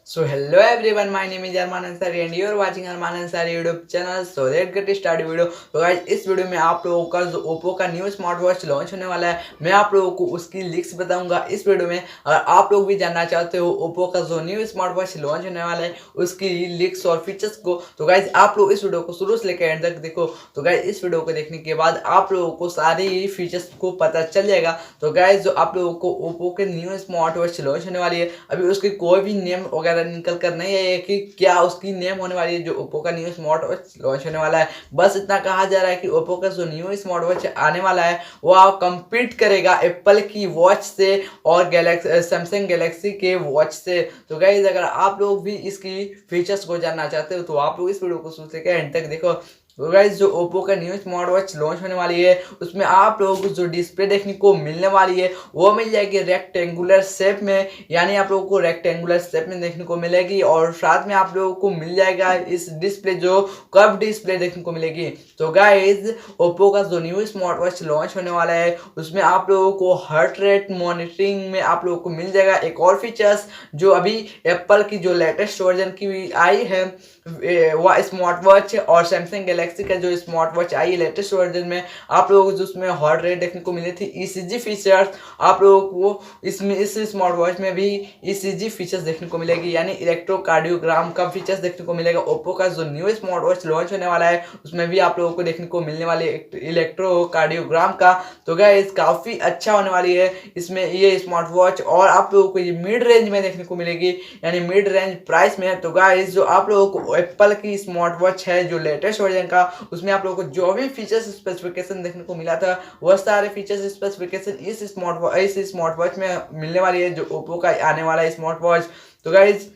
So hello everyone, my name is Arman Ansari and you are watching Arman Ansari YouTube channel. So let's get start video. तो guys इस video में आप लोगों का जो Oppo का न्यू स्मार्ट वॉच लॉन्च होने वाला है, मैं आप लोगों को उसकी लिंक्स बताऊंगा इस वीडियो में। अगर आप लोग भी जानना चाहते हो ओप्पो का जो न्यू स्मार्ट वॉच लॉन्च होने वाला है उसकी लिंक्स और फीचर्स को, तो गाइस आप लोग इस वीडियो को शुरू से लेकर एंड तक देखो। तो गाइस इस वीडियो को देखने के बाद आप लोगों को सारी फीचर्स को पता चल जाएगा। तो गाइस जो आप लोगों को ओप्पो के न्यू स्मार्ट वॉच लॉन्च होने वाली है, अभी उसकी कोई भी नेम वगैरह निकल कर नहीं है कि क्या उसकी नेम होने वाली है जो ओप्पो का न्यू स्मार्ट वॉच लॉन्च होने वाला है। बस इतना कहा जा रहा है कि ओप्पो का जो न्यू स्मार्ट वॉच आने वाला है वह कम्पीट करेगा एप्पल की वॉच से और सैमसंग गैलेक्सी के वॉच से। तो गाइस अगर आप लोग भी इसकी फीचर्स को जानना चाहते हो तो आप लोग इस वीडियो को शुरू से एंड तक देखो। तो गाइस जो ओप्पो का न्यू स्मार्ट वॉच लॉन्च होने वाली है उसमें आप लोगों को जो डिस्प्ले देखने को मिलने वाली है वो मिल जाएगी रेक्टेंगुलर शेप में, यानी आप लोगों को रेक्टेंगुलर शेप में देखने को मिलेगी और साथ में आप लोगों को मिल जाएगा इस डिस्प्ले जो कर्व डिस्प्ले देखने को मिलेगी। तो गाइस ओप्पो का जो न्यू स्मार्ट वॉच लॉन्च होने वाला है उसमें आप लोगों को हार्ट रेट मॉनिटरिंग में आप लोगों को मिल जाएगा एक और फीचर्स जो अभी एप्पल की जो लेटेस्ट वर्जन की आई है वह स्मार्ट वॉच और सैमसंग गैलेक्सी का जो स्मार्ट वॉच आई है लेटेस्ट वर्जन में, आप लोगों को जो उसमें हार्ट रेट देखने को मिली थी ईसीजी फीचर्स आप लोगों को इसमें इस स्मार्ट वॉच में भी ईसीजी फीचर्स देखने को मिलेगी, यानी इलेक्ट्रोकार्डियोग्राम का फीचर्स देखने को मिलेगा। ओप्पो का जो न्यू स्मार्ट वॉच लॉन्च होने वाला है उसमें भी आप लोगों को देखने को मिलने वाली इलेक्ट्रोकार्डियोग्राम का। तो गाइस काफ़ी अच्छा होने वाली है इसमें ये स्मार्ट वॉच और आप लोगों को ये मिड रेंज में देखने को मिलेगी, यानी मिड रेंज प्राइस में। तो गाइस जो आप लोगों को एप्पल की स्मार्ट वॉच है जो लेटेस्ट वर्जन का उसमें आप लोगों को जो भी फीचर्स स्पेसिफिकेशन देखने को मिला था वह सारे फीचर्स स्पेसिफिकेशन इस स्मार्ट वॉच में मिलने वाली है जो ओप्पो का आने वाला है स्मार्ट वॉच। तो गाइस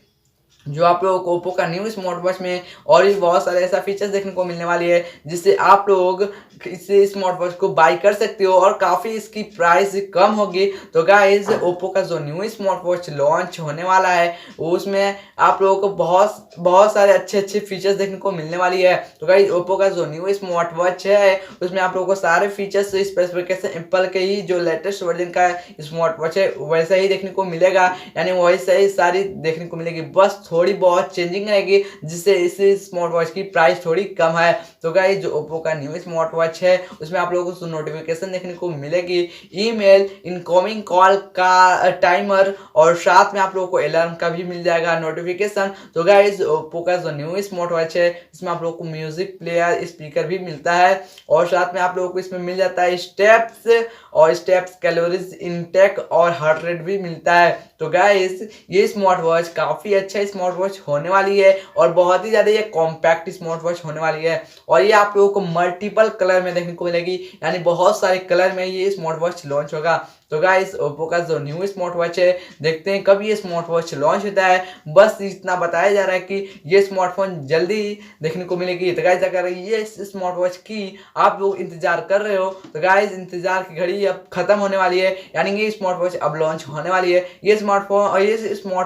जो आप लोगों को ओप्पो का न्यू स्मार्ट वॉच में और भी बहुत सारे ऐसा फीचर्स देखने को मिलने वाली है जिससे आप लोग इस स्मार्ट वॉच को बाई कर सकते हो और काफ़ी इसकी प्राइस कम होगी। तो गाइस ओप्पो का जो न्यू स्मार्ट वॉच लॉन्च होने वाला है उसमें आप लोगों को बहुत बहुत सारे अच्छे अच्छे फीचर्स देखने को मिलने वाली है। तो गाइस ओप्पो का जो न्यू स्मार्ट वॉच है उसमें आप लोगों को सारे फीचर्स स्पेसिफिकेशन एप्पल के ही जो लेटेस्ट वर्जन का स्मार्ट वॉच है वैसा ही देखने को मिलेगा, यानी वैसा ही सारी देखने को मिलेगी, बस थोड़ी बहुत चेंजिंग रहेगी जिससे इस स्मार्ट वॉच की प्राइस थोड़ी कम है। तो गाइस जो ओप्पो का न्यू स्मार्ट वॉच है उसमें आप लोगों को नोटिफिकेशन देखने को मिलेगी, ईमेल, इनकमिंग कॉल का टाइमर और साथ में आप लोगों को अलार्म का भी मिल जाएगा नोटिफिकेशन। तो गाइस ओप्पो का जो न्यू स्मार्ट वॉच है इसमें आप लोगों को म्यूजिक प्लेयर स्पीकर भी मिलता है और साथ में आप लोगों को इसमें मिल जाता है स्टेप्स कैलोरीज इनटेक और हार्ट रेट भी मिलता है। तो गाइस ये स्मार्ट वॉच काफ़ी अच्छा स्मार्ट वॉच होने वाली है और बहुत ही ज़्यादा ये कॉम्पैक्ट स्मार्ट वॉच होने वाली है और ये आप लोगों को मल्टीपल कलर में देखने को मिलेगी, यानी बहुत सारे कलर में ये स्मार्ट वॉच लॉन्च होगा। तो गाइस ओप्पो का जो न्यू स्मार्ट वॉच है देखते हैं कब ये स्मार्ट वॉच लॉन्च होता है, बस इतना बताया जा रहा है कि ये स्मार्टफोन जल्दी देखने को मिलेगी। तो गाइस अगर ये स्मार्ट वॉच की आप लोग इंतजार कर रहे हो तो गाइस इंतजार की घड़ी अब खत्म होने वाली है, यानी ये स्मार्ट वॉच अब लॉन्च होने वाली है। ये स्मार्ट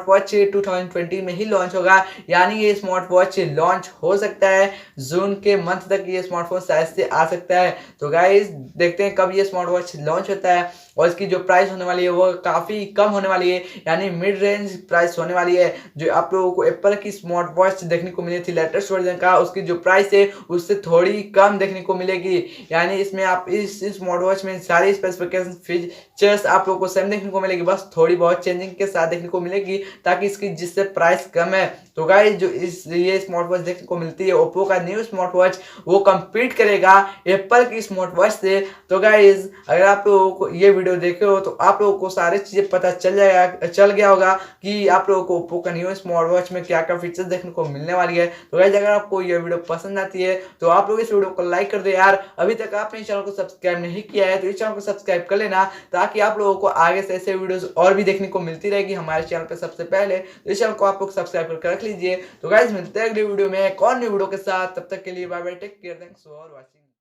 वॉच 2020 में ही लॉन्च होगा, यानी ये स्मार्ट वॉच लॉन्च हो सकता है जून के मंथ तक ये स्मार्टफोन शायद से आ सकता है। तो गाइस देखते हैं कब ये स्मार्ट वॉच लॉन्च होता है और इसकी जो प्राइस होने वाली है वो काफ़ी कम होने वाली है, यानी मिड रेंज प्राइस होने वाली है। जो आप लोगों को एप्पल की स्मार्ट वॉच देखने को मिली थी लेटेस्ट वर्जन का उसकी जो प्राइस है उससे थोड़ी कम देखने को मिलेगी, यानी इसमें आप इस स्मार्ट वॉच में सारी स्पेसिफिकेशन फीचर्स आप लोगों को सेम देखने को मिलेगी, बस थोड़ी बहुत चेंजिंग के साथ देखने को मिलेगी ताकि इसकी जिससे प्राइस कम है। तो गाइस जो ये स्मार्ट वॉच देखने को मिलती है ओप्पो का न्यू स्मार्ट वॉच वो कम्पीट करेगा एप्पल की स्मार्ट वॉच से। तो गाइस अगर आप लोगों को ये वीडियो देखे हो तो आप लोगों को सारी चीज़ें पता चल गया होगा कि आप लोगों को ओप्पो का न्यू स्मार्ट वॉच में क्या क्या फीचर्स देखने को मिलने वाली है। तो गाइस अगर आपको ये वीडियो पसंद आती है तो आप लोग इस वीडियो को लाइक कर दो यार, अभी तक आपने इस चैनल को सब्सक्राइब नहीं किया है तो इस चैनल को सब्सक्राइब कर लेना ताकि आप लोगों को आगे से ऐसे वीडियोस और भी देखने को मिलती रहेगी हमारे चैनल पर सबसे पहले। तो इस चैनल को आप लोग सब्सक्राइब करके रख लीजिए। तो गाइस मिलते हैं अगली वीडियो में एक और न्यू वीडियो के साथ, तब तक के लिए bye bye, take care, thanks for watching.